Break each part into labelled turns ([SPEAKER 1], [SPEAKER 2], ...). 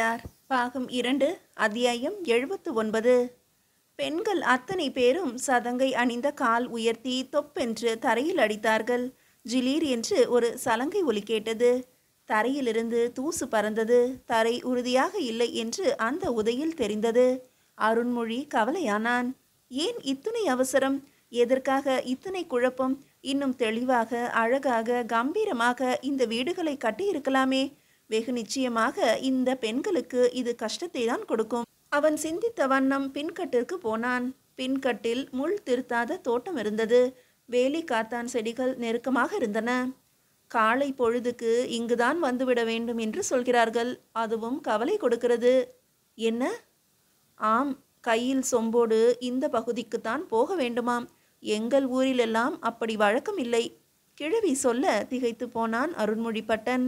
[SPEAKER 1] நாச்சியார் பாகம் 2 அத்தியாயம் 79. பெண்கள் அத்தனை பேரும் சதங்கை அணிந்த கால் உயர்த்தி தொப்பென்று தரையில் அடித்தார்கள். ஜிலீர் என்று ஒரு சலங்கை ஒலி கேட்டது. தரையிலிருந்து தூசு பறந்தது. தரை உறுதியாக இல்லை என்று அந்த உதையில் தெரிந்தது. அருண்மொழி கவலையானான். ஏன் இத்தனை அவசரம்? எதற்காக இத்தனை குழப்பம்? இன்னும் தெளிவாக, அழகாக, கம்பீரமாக இந்த வீடுகளை கட்டியிருக்கலாமே. வெகு நிச்சயமாக இந்த பெண்களுக்கு இது கஷ்டத்தை தான் கொடுக்கும். அவன் சிந்தித்த வண்ணம் பின்கட்டிற்கு போனான். பின்கட்டில் முள் திருத்தாத தோட்டம் இருந்தது. வேலி காத்தான் செடிகள் நெருக்கமாக இருந்தன. காலை பொழுதுக்கு இங்குதான் வந்துவிட வேண்டும் என்று சொல்கிறார்கள். அதுவும் கவலை கொடுக்கிறது. என்ன? ஆம், கையில் சொம்போடு இந்த பகுதிக்குத்தான் போக வேண்டுமாம். எங்கள் ஊரிலெல்லாம் அப்படி வழக்கம் இல்லை. கிழவி சொல்ல திகைத்து போனான் அருண்மொழிப்பட்டன்.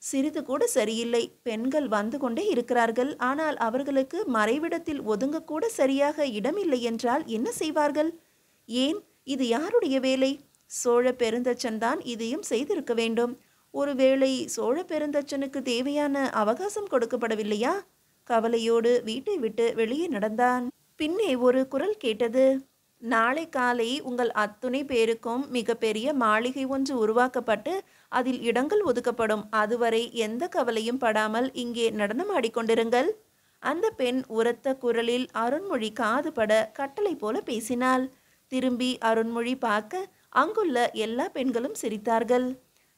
[SPEAKER 1] சிறிது கூட சரியில்லை. பெண்கள் வந்து கொண்டே இருக்கிறார்கள். ஆனால் அவர்களுக்கு மறைவிடத்தில் ஒதுங்கக்கூட சரியாக இடமில்லை என்றால் என்ன செய்வார்கள்? ஏன், இது யாருடைய வேலை? சோழ பெருந்தச்சன் தான் இதையும் செய்திருக்க வேண்டும். ஒருவேளை சோழ பெருந்தச்சனுக்கு தேவையான அவகாசம் கொடுக்கப்படவில்லையா? கவலையோடு வீட்டை விட்டு வெளியே நடந்தான். பின்னே ஒரு குரல் கேட்டது. நாளை காலை உங்கள் அத்துணை பேருக்கும் மிக பெரிய மாளிகை ஒன்று உருவாக்கப்பட்டு அதில் இடங்கள் ஒதுக்கப்படும். அதுவரை எந்த கவலையும் படாமல் இங்கே நடனமாடிக்கொண்டிருங்கள். அந்த பெண் உரத்த குரலில் அருண்மொழி காது பட கட்டளை போல பேசினாள். திரும்பி அருண்மொழி பார்க்க அங்குள்ள எல்லா பெண்களும் சிரித்தார்கள்.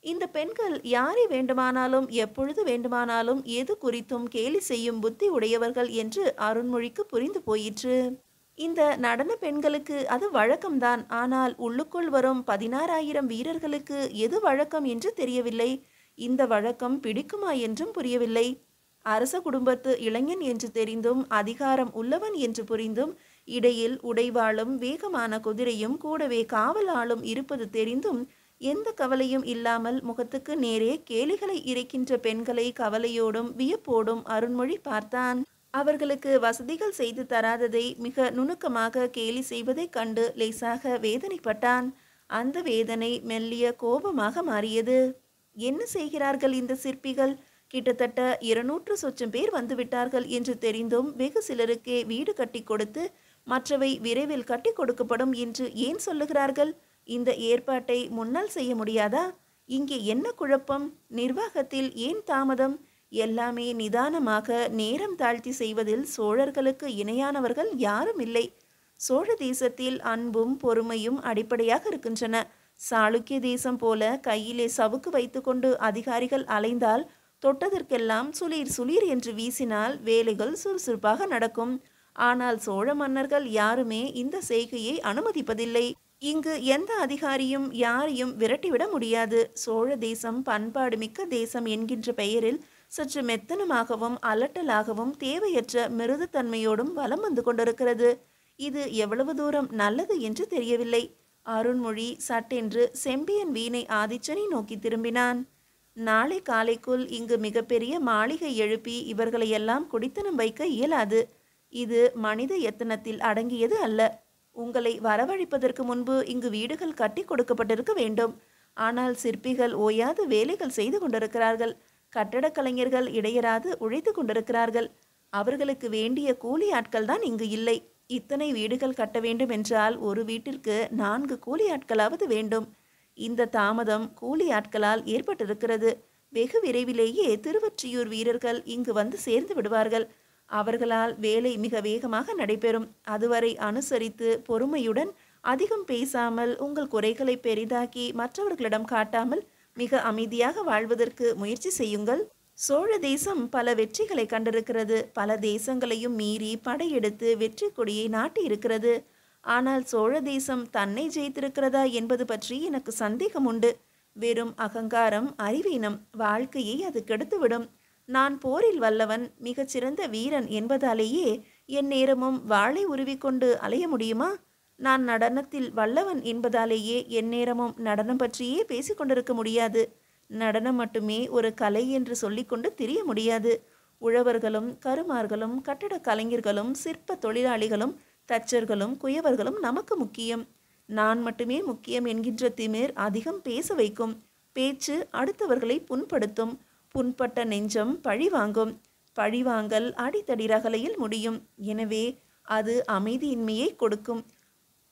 [SPEAKER 1] இந்த பெண்கள் யாரை வேண்டுமானாலும் எப்பொழுது வேண்டுமானாலும் எது குறித்தும் கேலி செய்யும் புத்தி உடையவர்கள் என்று அருண்மொழிக்கு புரிந்து போயிற்று. இந்த நடன பெண்களுக்கு அது வழக்கம்தான். ஆனால் உள்ளுக்குள் வரும் 16,000 வீரர்களுக்கு எது வழக்கம் என்று தெரியவில்லை. இந்த வழக்கம் பிடிக்குமா என்றும் புரியவில்லை. அரச குடும்பத்து இளைஞன் என்று தெரிந்தும், அதிகாரம் உள்ளவன் என்று புரிந்தும், இடையில் உடைவாளும் வேகமான குதிரையும் கூடவே காவல் ஆளும் இருப்பது தெரிந்தும் எந்த கவலையும் இல்லாமல் முகத்துக்கு நேரே கேலிகளை இறைக்கின்ற பெண்களை கவலையோடும் வியப்போடும் அருண்மொழி பார்த்தான். அவர்களுக்கு வசதிகள் செய்து தராததை மிக நுணுக்கமாக கேலி செய்வதைக் கண்டு லேசாக வேதனைப்பட்டான். அந்த வேதனை மெல்லிய கோபமாக மாறியது. என்ன செய்கிறார்கள் இந்த சிற்பிகள்? கிட்டத்தட்ட 200 சொச்சம் பேர் வந்துவிட்டார்கள் என்று தெரிந்தும் வெகு சிலருக்கே வீடு கட்டி கொடுத்து மற்றவை விரைவில் கட்டி கொடுக்கப்படும் என்று ஏன் சொல்லுகிறார்கள்? இந்த ஏற்பாட்டை முன்னால் செய்ய முடியாதா? இங்கே என்ன குழப்பம்? நிர்வாகத்தில் ஏன் தாமதம்? எல்லாமே நிதானமாக நேரம் தாழ்த்தி செய்வதில் சோழர்களுக்கு இணையானவர்கள் யாரும் இல்லை. சோழ தேசத்தில் அன்பும் பொறுமையும் அடிப்படையாக இருக்கின்றன. சாளுக்கிய தேசம் போல கையிலே சவுக்கு வைத்துக்கொண்டு அதிகாரிகள் அலைந்தால் தொட்டதற்கெல்லாம் சுளீர் சுளீர் என்று வீசினால் வேலைகள் சுறுசுறுப்பாக நடக்கும். ஆனால் சோழ மன்னர்கள் யாருமே இந்த செய்கையை அனுமதிப்பதில்லை. இங்கு எந்த அதிகாரியும் யாரையும் விரட்டிவிட முடியாது. சோழ தேசம் பண்பாடு மிக்க தேசம் என்கின்ற பெயரில் சற்று மெத்தனமாகவும் அலட்டலாகவும் தேவையற்ற மிருதுத்தன்மையோடும் வலம் வந்து கொண்டிருக்கிறது. இது எவ்வளவு தூரம் நல்லது என்று தெரியவில்லை. அருண்மொழி சட்டென்று செம்பியன் வீணை ஆதிச்சனை நோக்கி திரும்பினான். நாளை காலைக்குள் இங்கு மிகப்பெரிய மாளிகை எழுப்பி இவர்களையெல்லாம் குடித்தனம் வைக்க இயலாது. இது மனித எத்தனத்தில் அடங்கியது அல்ல. உங்களை வரவழைப்பதற்கு முன்பு இங்கு வீடுகள் கட்டி கொடுக்கப்பட்டிருக்க வேண்டும். ஆனால் சிற்பிகள் ஓயாது வேலைகள் செய்து கொண்டிருக்கிறார்கள். கட்டடக் கலைஞர்கள் இடையராது உழைத்து கொண்டிருக்கிறார்கள். அவர்களுக்கு வேண்டிய கூலி ஆட்கள் தான் இங்கு இல்லை. இத்தனை வீடுகள் கட்ட வேண்டும் என்றால் ஒரு வீட்டிற்கு 4 கூலி ஆட்களாவது வேண்டும். இந்த தாமதம் கூலி ஆட்களால் ஏற்பட்டிருக்கிறது. வெகு விரைவிலேயே திருவொற்றியூர் வீரர்கள் இங்கு வந்து சேர்ந்து விடுவார்கள். அவர்களால் வேலை மிக வேகமாக நடைபெறும். அதுவரை அனுசரித்து பொறுமையுடன் அதிகம் பேசாமல் உங்கள் குறைகளை பெரிதாக்கி மற்றவர்களிடம் காட்டாமல் மிக அமைதியாக வாழ்வதற்கு முயற்சி செய்யுங்கள். சோழ தேசம் பல வெற்றிகளை கண்டிருக்கிறது. பல தேசங்களையும் மீறி படையெடுத்து வெற்றி கொடியை நாட்டி இருக்கிறது. ஆனால் சோழ தேசம் தன்னை ஜெயித்திருக்கிறதா என்பது பற்றி எனக்கு சந்தேகம் உண்டு. வெறும் அகங்காரம், அறிவீனம் வாழ்க்கையை அது கெடுத்துவிடும். நான் போரில் வல்லவன், மிகச்சிறந்த வீரன் என்பதாலேயே என் நேரமும் வாளை உருவிக்கொண்டு அலைய முடியுமா? நான் நடனத்தில் வல்லவன் என்பதாலேயே என் நேரமும் நடனம் பற்றியே பேசிக்கொண்டிருக்க முடியாது. நடனம் மட்டுமே ஒரு கலை என்று சொல்லிக்கொண்டு திரிய முடியாது. உழவர்களும் கருமார்களும் கட்டட கலைஞர்களும் சிற்ப தொழிலாளிகளும் தச்சர்களும் குயவர்களும் நமக்கு முக்கியம். நான் மட்டுமே முக்கியம் என்கின்ற திமிர் அதிகம் பேச வைக்கும். பேச்சு அடுத்தவர்களை புண்படுத்தும். புண்பட்ட நெஞ்சம் பழி வாங்கும். பழிவாங்கல் அடித்தடி ரகளையில் முடியும். எனவே அது அமைதியின்மையை கொடுக்கும்.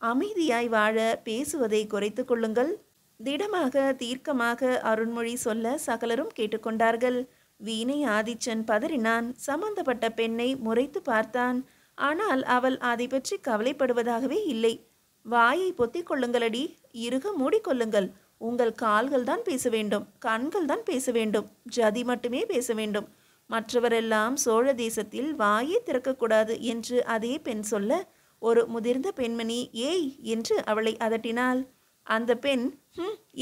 [SPEAKER 1] அமைதியாய் வாழ பேசுவதை குறைத்து கொள்ளுங்கள். திடமாக தீர்க்கமாக அருண்மொழி சொல்ல சகலரும் கேட்டுக்கொண்டார்கள். வீணை ஆதிச்சன் பதறினான். சம்பந்தப்பட்ட பெண்ணை முறைத்து பார்த்தான். ஆனால் அவள் அதை பற்றி கவலைப்படுவதாகவே இல்லை. வாயை பொத்திக் கொள்ளுங்களடி, இறுக மூடிக்கொள்ளுங்கள். உங்கள் கால்கள் தான் பேச வேண்டும், கண்கள் தான் பேச வேண்டும், ஜதி மட்டுமே பேச வேண்டும். மற்றவரெல்லாம் சோழ தேசத்தில் வாயே திறக்கக்கூடாது என்று அதே பெண் சொல்ல, ஒரு முதிர்ந்த பெண்மணி ஏய் என்று அவளை அதட்டினாள். அந்த பெண்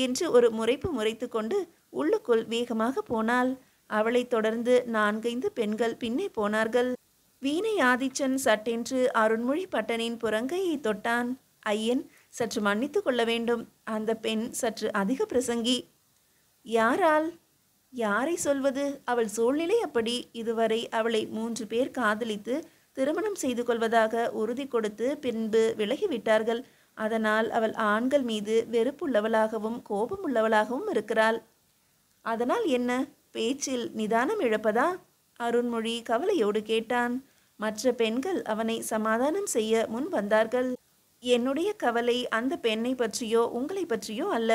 [SPEAKER 1] என்று ஒரு முறைப்பு முறைத்து கொண்டு உள்ளுக்குள் வேகமாக போனாள். அவளை தொடர்ந்து 4-5 பெண்கள் பின்னே போனார்கள். வீணை ஆதிச்சன் சட்டென்று அருண்மொழி பட்டனின் புறங்கையை தொட்டான். ஐயன், சற்று மன்னித்து கொள்ள வேண்டும். அந்த பெண் சற்று அதிக பிரசங்கி. யாரால்? யாரை சொல்வது? அவள் சூழ்நிலை அப்படி. இதுவரை அவளை 3 பேர் காதலித்து திருமணம் செய்து கொள்வதாக உறுதி கொடுத்து பின்பு விலகிவிட்டார்கள். அதனால் அவள் ஆண்கள் மீது வெறுப்புள்ளவளாகவும் கோபம் உள்ளவளாகவும் இருக்கிறாள். அதனால் என்ன? பேச்சில் நிதானம் இழப்பதா? அருண்மொழி கவலையோடு கேட்டான். மற்ற பெண்கள் அவனை சமாதானம் செய்ய முன் வந்தார்கள். என்னுடைய கவலை அந்த பெண்ணை பற்றியோ உங்களை பற்றியோ அல்ல.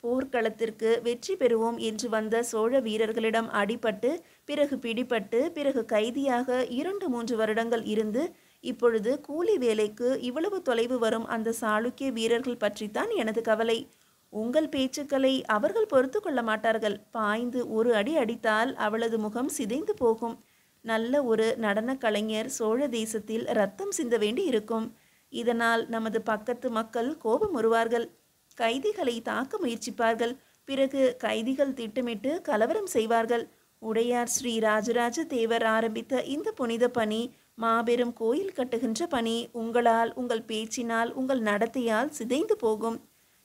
[SPEAKER 1] போர்க்களத்திற்கு வெற்றி பெறுவோம் என்று வந்த சோழ வீரர்களிடம் அடிபட்டு, பிறகு பிடிபட்டு, பிறகு கைதியாக 2-3 வருடங்கள் இருந்து இப்பொழுது கூலி வேலைக்கு இவ்வளவு தொலைவு வரும் அந்த சாளுக்கிய வீரர்கள் பற்றித்தான் எனது கவலை. உங்கள் பேச்சுக்களை அவர்கள் பொறுத்து கொள்ள மாட்டார்கள். பாய்ந்து ஒரு அடி அடித்தால் அவளது முகம் சிதைந்து போகும். நல்ல ஒரு நடன கலைஞர் சோழ தேசத்தில் ரத்தம் சிந்த வேண்டி இருக்கும். இதனால் நமது பக்கத்து மக்கள் கோபம் வருவார்கள். கைதிகளை தாக்க முயற்சிப்பார்கள். பிறகு கைதிகள் திட்டமிட்டு கலவரம் செய்வார்கள். உடையார் ஸ்ரீ ராஜராஜ தேவர் ஆரம்பித்த இந்த புனித பணி, மாபெரும் கோயில் கட்டுகின்ற பணி, உங்களால், உங்கள் பேச்சினால், உங்கள் நடத்தையால் சிதைந்து போகும்.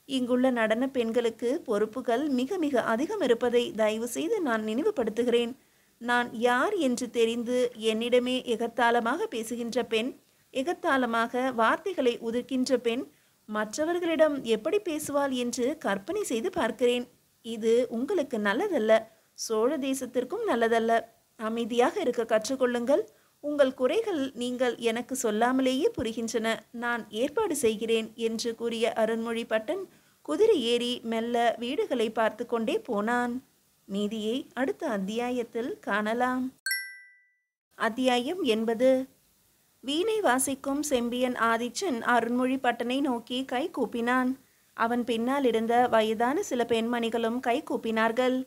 [SPEAKER 1] இங்குள்ள நடன பெண்களுக்கு பொறுப்புகள் மிக மிக அதிகம் இருப்பதை தயவு செய்து நான் நினைவுபடுத்துகிறேன். நான் யார் என்று தெரிந்து என்னிடமே எகத்தாளமாக பேசுகின்ற பெண், எகத்தாளமாக வார்த்தைகளை உதிர்க்கின்ற பெண் மற்றவர்களிடம் எப்படி பேசுவாள் என்று கற்பனை செய்து பார்க்கிறேன். இது உங்களுக்கு நல்லதல்ல, சோழ தேசத்திற்கும் நல்லதல்ல. அமைதியாக இருக்க கற்றுக்கொள்ளுங்கள். உங்கள் குறைகள் நீங்கள் எனக்கு சொல்லாமலேயே புரிகின்றன. நான் ஏற்பாடு செய்கிறேன் என்று கூறிய அருண்மொழி பட்டன் குதிரை ஏறி மெல்ல வீடுகளை பார்த்து கொண்டே போனான். மீதியை அடுத்த அத்தியாயத்தில் காணலாம். அத்தியாயம் 80. வீணை வாசிக்கும் செம்பியன் ஆதிச்சன் அருண்மொழி பட்டனை நோக்கி கை கூப்பினான். அவன் பின்னால் இருந்த வயதான சில பெண்மணிகளும் கை கூப்பினார்கள்.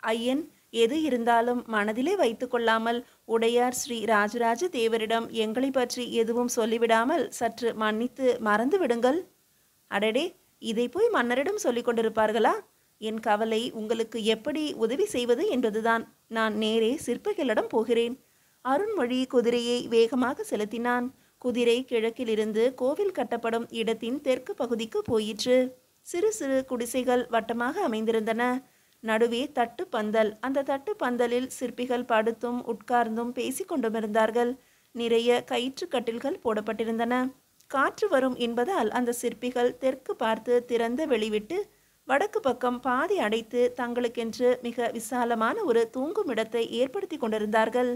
[SPEAKER 1] ஐயன், எது இருந்தாலும் மனதிலே வைத்து கொள்ளாமல் உடையார் ஸ்ரீ ராஜராஜ தேவரிடம் எங்களை பற்றி எதுவும் சொல்லிவிடாமல் சற்று மன்னித்து மறந்து விடுங்கள். அடடே, இதை போய் மன்னரிடம் சொல்லிக் கொண்டிருப்பார்களா? என் கவலை உங்களுக்கு எப்படி உதவி செய்வது என்பதுதான். நான் நேரே சிற்பிகளிடம் போகிறேன். அருண்மொழி குதிரையை வேகமாக செலுத்தினான். குதிரை கிழக்கிலிருந்து கோவில் கட்டப்படும் இடத்தின் தெற்கு பகுதிக்கு போயிற்று. சிறு சிறு குடிசைகள் வட்டமாக அமைந்திருந்தன. நடுவே தட்டு பந்தல். அந்த தட்டு பந்தலில் சிற்பிகள் படுத்தும் உட்கார்ந்தும் பேசிக்கொண்டுமிருந்தார்கள். நிறைய கயிற்று கட்டில்கள் போடப்பட்டிருந்தன. காற்று வரும் என்பதால் அந்த சிற்பிகள் தெற்கு பார்த்து திறந்த வெளிவிட்டு வடக்கு பக்கம் பாதி அடைத்து தங்களுக்கென்று மிக விசாலமான ஒரு தூங்கும் இடத்தை ஏற்படுத்தி கொண்டிருந்தார்கள்.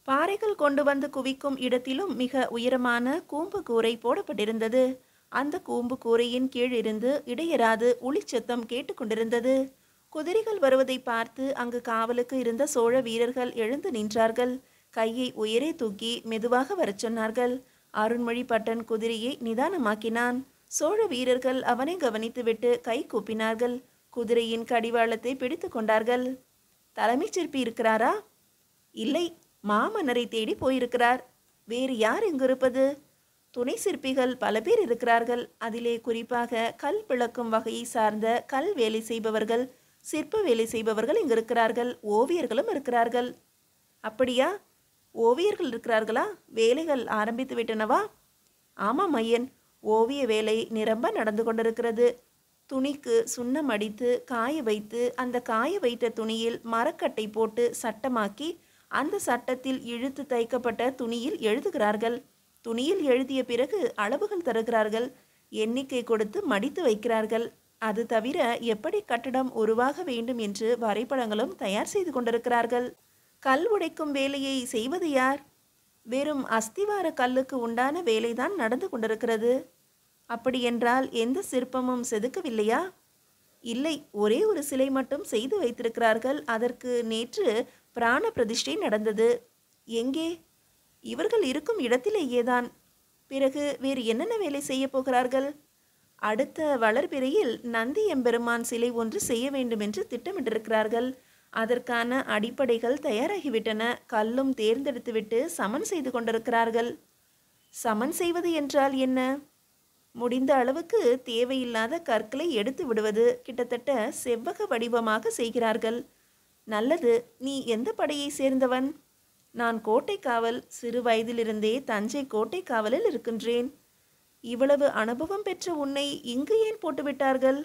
[SPEAKER 1] பாறைகள் கொண்டு வந்து குவிக்கும் இடத்திலும் மிக உயரமான கூம்பு கூரை போடப்பட்டிருந்தது. அந்த கூம்பு கூரையின் கீழ் இருந்து இடையராது ஒளிச்சத்தம் கேட்டுக்கொண்டிருந்தது. குதிரைகள் வருவதை பார்த்து அங்கு காவலுக்கு இருந்த சோழ வீரர்கள் எழுந்து நின்றார்கள். கையை உயரே தூக்கி மெதுவாக வரச் சொன்னார்கள். அருண்மொழி பட்டன் குதிரையை நிதானமாக்கினான். சோழ வீரர்கள் அவனை கவனித்துவிட்டு கை கூப்பினார்கள். குதிரையின் கடிவாளத்தை பிடித்து கொண்டார்கள். தலைமைச் சிற்பி இருக்கிறாரா? இல்லை, மாமன்னரை தேடி போயிருக்கிறார். வேறு யார் இங்கு இருப்பது? துணை சிற்பிகள் பல பேர் இருக்கிறார்கள். அதிலே குறிப்பாக கல் விளக்கும் வகையை சார்ந்த கல் வேலை செய்பவர்கள், சிற்ப வேலை செய்பவர்கள் இங்கு இருக்கிறார்கள். ஓவியர்களும் இருக்கிறார்கள். அப்படியா? ஓவியர்கள் இருக்கிறார்களா? வேலைகள் ஆரம்பித்து விட்டனவா? ஆமாம் ஐயன், ஓவிய வேலை நிரம்ப நடந்து கொண்டிருக்கிறது. துணிக்கு சுண்ணம் அடித்து காய வைத்து அந்த காய வைத்த துணியில் மரக்கட்டை போட்டு சட்டமாக்கி அந்த சட்டத்தில் இழுத்து தைக்கப்பட்ட துணியில் எழுதுகிறார்கள். துணியில் எழுதிய பிறகு அளவுகள் தருகிறார்கள். எண்ணிக்கை கொடுத்து மடித்து வைக்கிறார்கள். அது தவிர எப்படி கட்டடம் உருவாக வேண்டும் என்று வரைபடங்களும் தயார் செய்து கொண்டிருக்கிறார்கள். கல் உடைக்கும் வேலையை செய்வது யார்? வெறும் அஸ்திவார கல்லுக்கு உண்டான வேலைதான் நடந்து கொண்டிருக்கிறது. அப்படியென்றால் எந்த சிற்பமும் செதுக்கவில்லையா? இல்லை, ஒரே ஒரு சிலை மட்டும் செய்து வைத்திருக்கிறார்கள். அதற்கு நேற்று பிராண பிரதிஷ்டை நடந்தது. எங்கே? இவர்கள் இருக்கும் இடத்திலேயேதான். பிறகு வேறு என்னென்ன வேலை செய்ய போகிறார்கள்? அடுத்த வளர்பிறையில் நந்தி எம்பெருமான் சிலை ஒன்று செய்ய வேண்டும் என்று திட்டமிட்டிருக்கிறார்கள். அதற்கான அடிப்படைகள் தயாராகிவிட்டன. கல்லும் தேர்ந்தெடுத்துவிட்டு சமன் செய்து கொண்டிருக்கிறார்கள். சமன் செய்வது என்றால் என்ன? முடிந்த அளவுக்கு தேவையில்லாத கற்களை எடுத்து விடுவது. கிட்டத்தட்ட செவ்வக வடிவமாக செய்கிறார்கள். நல்லது. நீ எந்த படையை சேர்ந்தவன்? நான் கோட்டை காவல். சிறு வயதிலிருந்தே தஞ்சை கோட்டை காவலில் இருக்கின்றேன். இவ்வளவு அனுபவம் பெற்ற உன்னை இங்கு ஏன் போட்டுவிட்டார்கள்?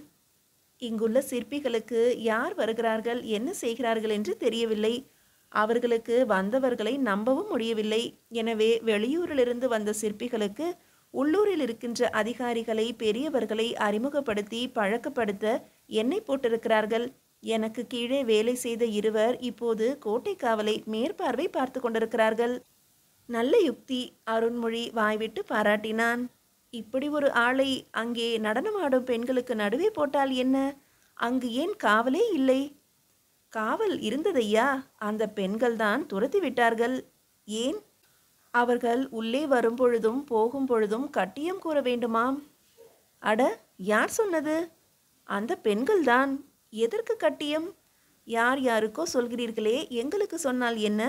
[SPEAKER 1] இங்குள்ள சிற்பிகளுக்கு யார் வருகிறார்கள், என்ன செய்கிறார்கள் என்று தெரியவில்லை. அவர்களுக்கு வந்தவர்களை நம்பவும் முடியவில்லை. எனவே வெளியூரிலிருந்து வந்த சிற்பிகளுக்கு உள்ளூரில் இருக்கின்ற அதிகாரிகளை, பெரியவர்களை அறிமுகப்படுத்தி பழக்கப்படுத்த என்னை போட்டிருக்கிறார்கள். எனக்கு கீழே வேலை செய்த இருவர் இப்போது கோட்டை காவலை மேற்பார்வை பார்த்து கொண்டிருக்கிறார்கள். நல்ல யுக்தி. அருண்மொழி வாய்விட்டு பாராட்டினான். இப்படி ஒரு ஆளை அங்கே நடனமாடும் பெண்களுக்கு நடுவே போட்டால் என்ன? அங்கு ஏன் காவலே இல்லை? காவல் இருந்ததையா? அந்த பெண்கள்தான் துரத்தி விட்டார்கள். ஏன்? அவர்கள் உள்ளே வரும்பொழுதும் போகும் பொழுதும் கட்டியம் கூற வேண்டுமாம். அட, யார் சொன்னது? அந்த பெண்கள்தான். எதற்கு கட்டியம்? யார் யாருக்கோ சொல்கிறீர்களே, எங்களுக்கு சொன்னால் என்ன?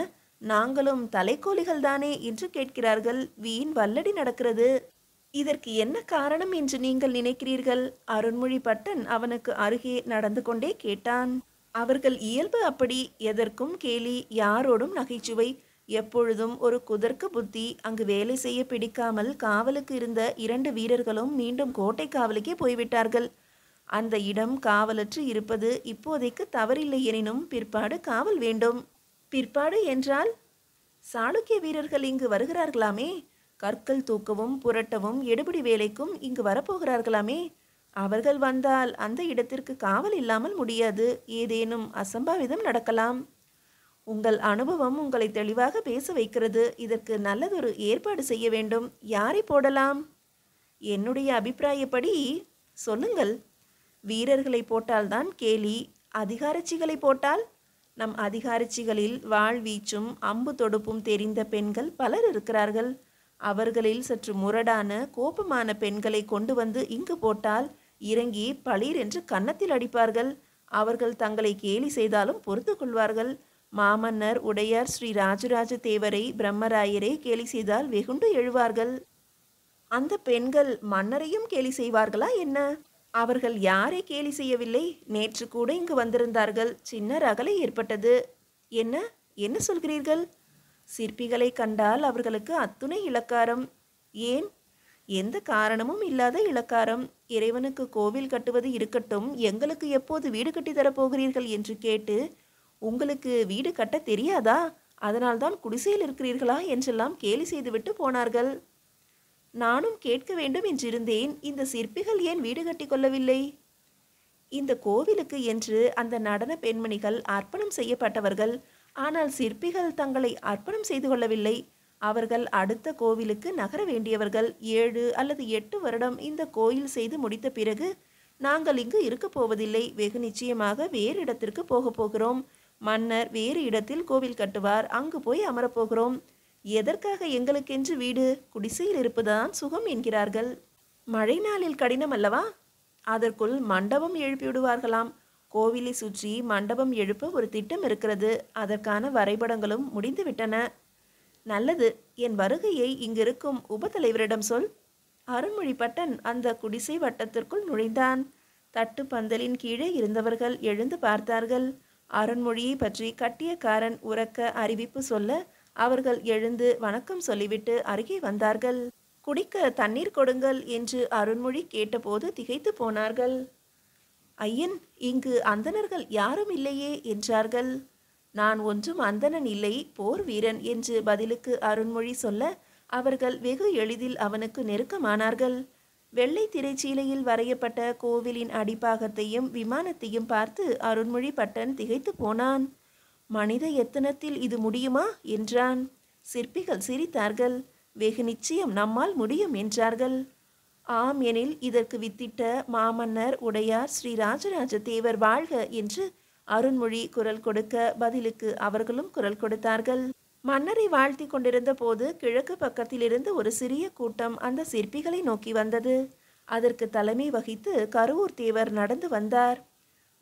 [SPEAKER 1] நாங்களும் தலைக்கோலிகள் தானே என்று கேட்கிறார்கள். வீண் வல்லடி நடக்கிறது. இதற்கு என்ன காரணம் என்று நீங்கள் நினைக்கிறீர்கள்? அருண்மொழி பட்டன் அவனுக்கு அருகே நடந்து கொண்டே கேட்டான். அவர்கள் இயல்பு அப்படி. எதற்கும் கேலி, யாரோடும் நகைச்சுவை. எப்பொழுதும் ஒரு குதர்க்க புத்தி. அங்கு வேலை செய்ய பிடிக்காமல் காவலுக்கு இருந்த 2 வீரர்களும் மீண்டும் கோட்டை காவலுக்கே போய்விட்டார்கள். அந்த இடம் காவலற்று இருப்பது இப்போதைக்கு தவறில்லை. எனினும் பிற்பாடு காவல் வேண்டும். பிற்பாடு என்றால் சாளுக்கிய வீரர்கள் இங்கு வருகிறார்களாமே. கற்கள் தூக்கவும் புரட்டவும் எடுபிடி வேலைக்கும் இங்கு வரப்போகிறார்களாமே. அவர்கள் வந்தால் அந்த இடத்திற்கு காவல் இல்லாமல் முடியாது. ஏதேனும் அசம்பாவிதம் நடக்கலாம். உங்கள் அனுபவம் உங்களை தெளிவாக பேச வைக்கிறது. இதற்கு நல்லதொரு ஏற்பாடு செய்ய வேண்டும். யாரை போடலாம்? என்னுடைய அபிப்பிராயப்படி சொல்லுங்கள். வீரர்களை போட்டால்தான் கேலி. அதிகாரச்சிகளை போட்டால்? நம் அதிகாரச்சிகளில் வாழ் வீச்சும் அம்பு தொடுப்பும் தெரிந்த பெண்கள் பலர் இருக்கிறார்கள். அவர்களில் சற்று முரடான கோபமான பெண்களை கொண்டு வந்து இங்கு போட்டால் இறங்கி பளீர் என்று கன்னத்தில் அடிப்பார்கள். அவர்கள் தங்களை கேலி செய்தாலும் பொறுத்து கொள்வார்கள். மாமன்னர் உடையார் ஸ்ரீ ராஜராஜ தேவரை, பிரம்மராயரை கேலி செய்தால் வெகுண்டு எழுவார்கள். அந்த பெண்கள் மன்னரையும் கேலி செய்வார்களா என்ன? அவர்கள் யாரை கேலி செய்யவில்லை? நேற்று கூட இங்கு வந்திருந்தார்கள். சின்ன ரகளை ஏற்பட்டது. என்ன என்ன சொல்கிறீர்கள்? சிற்பிகளை கண்டால் அவர்களுக்கு அத்துணை இளக்காரம். ஏன்? எந்த காரணமும் இல்லாத இளக்காரம். இறைவனுக்கு கோவில் கட்டுவது இருக்கட்டும், எங்களுக்கு எப்போது வீடு கட்டி தரப்போகிறீர்கள் என்று கேட்டு, உங்களுக்கு வீடு கட்ட தெரியாதா? அதனால்தான் குடிசையில் இருக்கிறீர்களா என்றெல்லாம் கேலி செய்துவிட்டு போனார்கள். நானும் கேட்க வேண்டும் என்றிருந்தேன். இந்த சிற்பிகள் ஏன் வீடு கட்டி கொள்ளவில்லை? இந்த கோவிலுக்கு என்று அந்த நடன பெண்மணிகள் அர்ப்பணம் செய்யப்பட்டவர்கள். ஆனால் சிற்பிகள் தங்களை அர்ப்பணம் செய்து கொள்ளவில்லை. அவர்கள் அடுத்த கோவிலுக்கு நகர வேண்டியவர்கள். 7 அல்லது 8 வருடம் இந்த கோயில் செய்து முடித்த பிறகு நாங்கள் இங்கு இருக்கப் போவதில்லை. வெகு நிச்சயமாக வேறு இடத்திற்கு போகப் போகிறோம். மன்னர் வேறு இடத்தில் கோவில் கட்டுவார். அங்கு போய் அமரப்போகிறோம். எதற்காக எங்களுக்கென்று வீடு? குடிசையில் இருப்பதுதான் சுகம் என்கிறார்கள். மழை நாளில் கடினம் அல்லவா? அதற்குள் மண்டபம் எழுப்பிவிடுவார்களாம். கோவிலை சுற்றி மண்டபம் எழுப்ப ஒரு திட்டம் இருக்கிறது. அதற்கான வரைபடங்களும் முடிந்துவிட்டன. நல்லது. என் வருகையை இங்கிருக்கும் உபதலைவரிடம் சொல். அருண்மொழி பட்டன் அந்த குடிசை வட்டத்திற்குள் நுழைந்தான். தட்டு பந்தலின் கீழே இருந்தவர்கள் எழுந்து பார்த்தார்கள். அருண்மொழியை பற்றி கட்டியக்காரன் உரக்க அறிவிப்பு சொல்ல அவர்கள் எழுந்து வணக்கம் சொல்லிவிட்டு அருகே வந்தார்கள். குடிக்க தண்ணீர் கொடுங்கள் என்று அருண்மொழி கேட்டபோது திகைத்து போனார்கள். ஐயன், இங்கு அந்தணர்கள் யாரும் இல்லையே என்றார்கள். நான் ஒன்றும் அந்தணன் இல்லை, போர் வீரன் என்று பதிலுக்கு அருண்மொழி சொல்ல அவர்கள் வெகு எளிதில் அவனுக்கு நெருக்கமானார்கள். வெள்ளை திரைச்சீலையில் வரையப்பட்ட கோவிலின் அடிப்பாகத்தையும் விமானத்தையும் பார்த்து அருண்மொழி பட்டன் திகைத்து போனான். மனித எத்தனத்தில் இது முடியுமா என்றான். சிற்பிகள் சிரித்தார்கள். வெகு நிச்சயம் நம்மால் முடியும் என்றார்கள். ஆம் எனில் இதற்கு வித்திட்ட மாமன்னர் உடையார் ஸ்ரீ ராஜராஜ தேவர் வாழ்க என்று அருண்மொழி குரல் கொடுக்க பதிலுக்கு அவர்களும் குரல் கொடுத்தார்கள். மன்னரை வாழ்த்தி கொண்டிருந்த போது கிழக்கு பக்கத்திலிருந்து ஒரு சிறிய கூட்டம் அந்த சிற்பிகளை நோக்கி வந்தது. அதற்கு தலைமை வகித்து கருவூர் தேவர் நடந்து வந்தார்.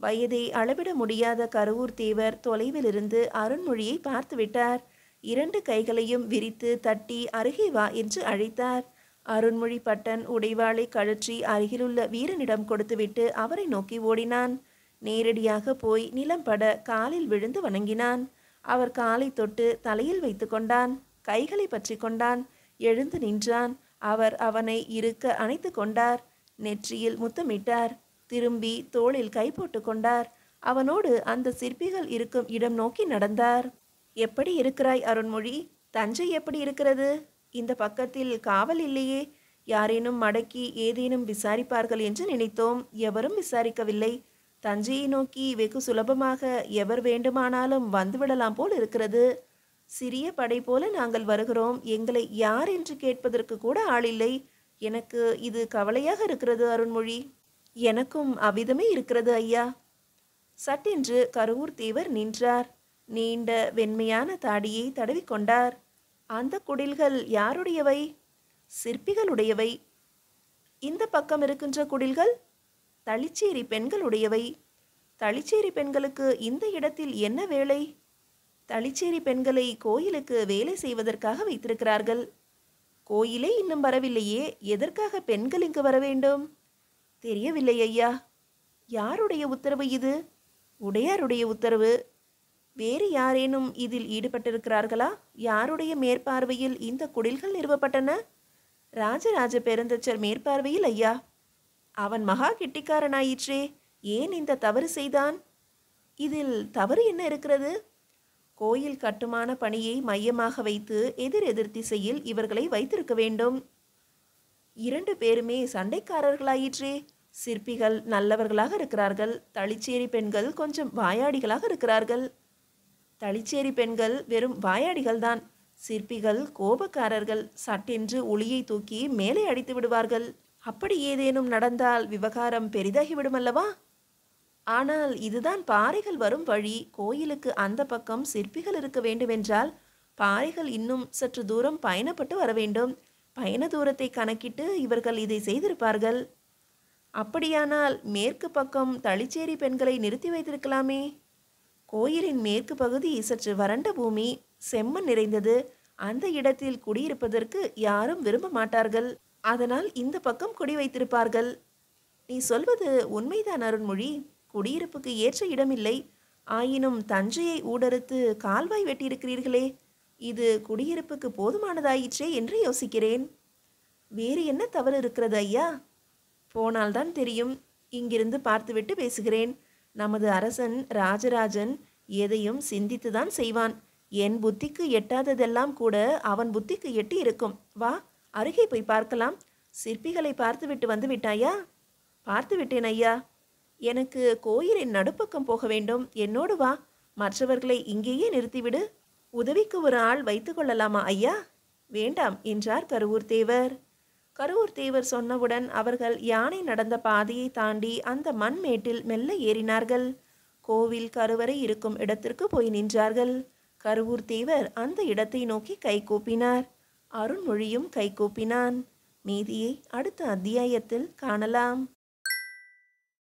[SPEAKER 1] வயதை அளவிட முடியாத கருவூர் தேவர் தொலைவிலிருந்து அருண்மொழியை பார்த்துவிட்டார். 2 கைகளையும் விரித்து தட்டி அருகே வா என்று அழைத்தார். அருண்மொழி பட்டன் உடைவாளை கழற்றி அருகிலுள்ள வீரனிடம் கொடுத்துவிட்டு அவரை நோக்கி ஓடினான். நேரடியாக போய் நிலம் பட காலில் விழுந்து வணங்கினான். அவர் காலை தொட்டு தலையில் வைத்து கொண்டான். கைகளை பற்றி கொண்டான். எழுந்து நின்றான். அவர் அவனை இருக்க அணைத்து கொண்டார். நெற்றியில் முத்தமிட்டார். திரும்பி தோளில் கை போட்டு கொண்டார். அவனோடு அந்த சிற்பிகள் இருக்கும் இடம் நோக்கி நடந்தார். எப்படி இருக்கிறாய் அருண்மொழி? தஞ்சை எப்படி இருக்கிறது? இந்த பக்கத்தில் காவல் இல்லையே. யாரேனும் மடக்கி ஏதேனும் விசாரிப்பார்கள் என்று நினைத்தோம். எவரும் விசாரிக்கவில்லை. தஞ்சையை நோக்கி வெகு சுலபமாக எவர் வேண்டுமானாலும் வந்துவிடலாம் போல் இருக்கிறது. சிறிய படை போல நாங்கள் வருகிறோம். எங்களை யார் என்று கேட்பதற்கு கூட ஆளில்லை. எனக்கு இது கவலையாக இருக்கிறது அருண்மொழி. எனக்கும் அவ்விதமே இருக்கிறது ஐயா. சட்டென்று கருவூர் தேவர் நின்றார். நீண்ட வெண்மையான தாடியை தடவிக்கொண்டார். அந்த குடில்கள் யாருடையவை? சிற்பிகளுடையவை. இந்த பக்கம் இருக்கின்ற குடில்கள் தளிச்சேரி பெண்களுடையவை. தளிச்சேரி பெண்களுக்கு இந்த இடத்தில் என்ன வேலை? தளிச்சேரி பெண்களை கோயிலுக்கு வேலை செய்வதற்காக வைத்திருக்கிறார்கள். கோயிலே இன்னும் வரவில்லையே, எதற்காக பெண்கள் இங்கு வர வேண்டும்? தெரியவில்லை ஐயா. யாருடைய உத்தரவு இது? உடையாருடைய உத்தரவு. வேறு யாரேனும் இதில் ஈடுபட்டிருக்கிறார்களா? யாருடைய மேற்பார்வையில் இந்த குடில்கள் நிறுவப்பட்டன? ராஜராஜ பெருந்தச்சர் மேற்பார்வையில் ஐயா. அவன் மகா கெட்டிக்காரனாயிற்றே. ஏன் இந்த தவறு செய்தான்? இதில் தவறு என்ன இருக்கிறது? கோயில் கட்டுமான பணியை மையமாக வைத்து எதிர் திசையில் இவர்களை வைத்திருக்க வேண்டும். 2 பேருமே சண்டைக்காரர்களாயிற்றே. சிற்பிகள் நல்லவர்களாக இருக்கிறார்கள். தளிச்சேரி பெண்கள் கொஞ்சம் வாயாடிகளாக இருக்கிறார்கள். தளிச்சேரி பெண்கள் வெறும் வாயாடிகள்தான். சிற்பிகள் கோபக்காரர்கள். சட்டென்று ஒளியை தூக்கி மேலே அடித்து விடுவார்கள். அப்படி ஏதேனும் நடந்தால் விவகாரம் பெரிதாகிவிடும் அல்லவா? ஆனால் இதுதான் பாறைகள் வரும் வழி. கோயிலுக்கு அந்த பக்கம் சிற்பிகள் இருக்க வேண்டுமென்றால் பாறைகள் இன்னும் சற்று தூரம் பயணப்பட்டு வர வேண்டும். பயண தூரத்தை கணக்கிட்டு இவர்கள் இதை செய்திருப்பார்கள். அப்படியானால் மேற்கு பக்கம் தளிச்சேரி பெண்களை நிறுத்தி வைத்திருக்கலாமே. கோயிலின் மேற்கு பகுதி சற்று வறண்ட பூமி, செம்மண் நிறைந்தது. அந்த இடத்தில் குடியிருப்பதற்கு யாரும் விரும்ப மாட்டார்கள். அதனால் இந்த பக்கம் குடி வைத்திருப்பார்கள். நீ சொல்வது உண்மைதான் அருண்மொழி. குடியிருப்புக்கு ஏற்ற இடமில்லை. ஆயினும் தஞ்சையை ஊடறுத்து கால்வாய் வெட்டியிருக்கிறீர்களே, இது குடியிருப்புக்கு போதுமானதாயிற்றே என்று யோசிக்கிறேன். வேறு என்ன தவறு இருக்கிறது ஐயா? போனால்தான் தெரியும். இங்கிருந்து பார்த்துவிட்டு பேசுகிறேன். நமது அரசன் ராஜராஜன் எதையும் சிந்தித்துதான் செய்வான். என் புத்திக்கு எட்டாததெல்லாம் கூட அவன் புத்திக்கு எட்டி இருக்கும். வா, அருகே போய் பார்க்கலாம். சிற்பிகளை பார்த்துவிட்டு வந்து விட்டாயா? பார்த்து விட்டேன் ஐயா. எனக்கு கோயிலின் நடுப்பக்கம் போக வேண்டும். என்னோடு வா. மற்றவர்களை இங்கேயே நிறுத்திவிடு. உதவிக்கு ஒரு ஆள் வைத்து கொள்ளலாமா ஐயா? வேண்டாம் என்றார் கருவூர் தேவர். கருவூர் தேவர் சொன்னவுடன் அவர்கள் யானை நடந்த பாதையை தாண்டி அந்த மண்மேட்டில் மெல்ல ஏறினார்கள். கோவில் கருவறை இருக்கும் இடத்திற்கு போய் நின்றார்கள். கருவூர் தேவர் அந்த இடத்தை நோக்கி கைகூப்பினார். அருண்மொழியும் கைகூப்பினான். மீதியை அடுத்த அத்தியாயத்தில் காணலாம்.